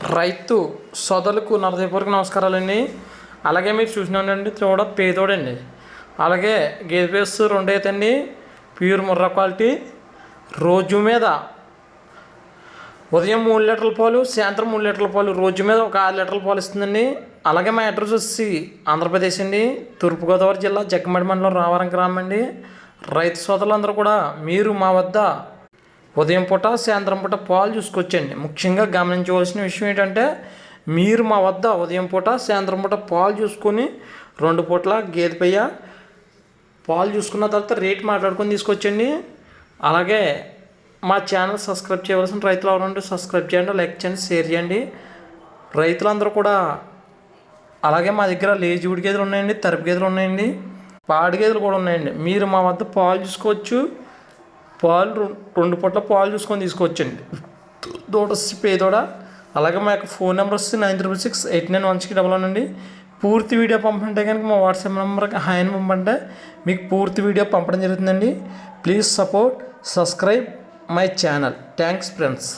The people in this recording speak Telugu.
రైతు సోదరులకు నా హృదయపూర్వక నమస్కారాలండి. అలాగే మీరు చూసినానండి చూడ పేదోడండి. అలాగే గేదె పేస్ 2 అవుతండి. Pure Murrah quality. రోజు మీద ఉదయం 3 లీటర్ల పాలు, సాయంత్రం 3 లీటర్ల పాలు, రోజు మీద ఒక 6 లీటర్ల పాలు ఇస్తుందండి. అలాగే మా అడ్రస్ వచ్చి ఆంధ్రప్రదేశ్ అండి, తూర్పుగోదావరి జిల్లా జగ్గమడి మండలం రావరం గ్రామం అండి. రైతు సోదరులందరూ కూడా మీరు మా వద్ద ఉదయం పూట సాయంత్రం పూట పాలు చూసుకొచ్చండి. ముఖ్యంగా గమనించవలసిన విషయం ఏంటంటే మీరు మా వద్ద ఉదయం పూట సాయంత్రం పూట పాలు చూసుకొని 2 పూట్ల గేదె పెయ్య పాలు చూసుకున్న తర్వాత రేట్ మాట్లాడుకొని తీసుకొచ్చండి. అలాగే మా ఛానల్ సబ్స్క్రైబ్ చేయవలసిన రైతులు ఎవరంటే సబ్స్క్రైబ్ చేయండి, లైక్ చేయండి, షేర్ చేయండి. రైతులందరూ కూడా అలాగే మా దగ్గర లేజీవుడి గేదెలు ఉన్నాయండి, తరపు గేదెలు ఉన్నాయండి, పాడి గేదెలు కూడా ఉన్నాయండి. మీరు మా వద్ద పాలు చూసుకోవచ్చు. పాలు 2 పూట్ల పాలు చూసుకొని తీసుకోవచ్చండి. దూడ పేదోడ. అలాగే మా యొక్క ఫోన్ నెంబర్ వస్తే 93689161 అండి. పూర్తి వీడియో పంపంటే కనుక మా వాట్సాప్ నెంబర్కి హాయ్ అని పంపంటే మీకు పూర్తి వీడియో పంపడం జరుగుతుందండి. Please support, subscribe my channel. Thanks friends.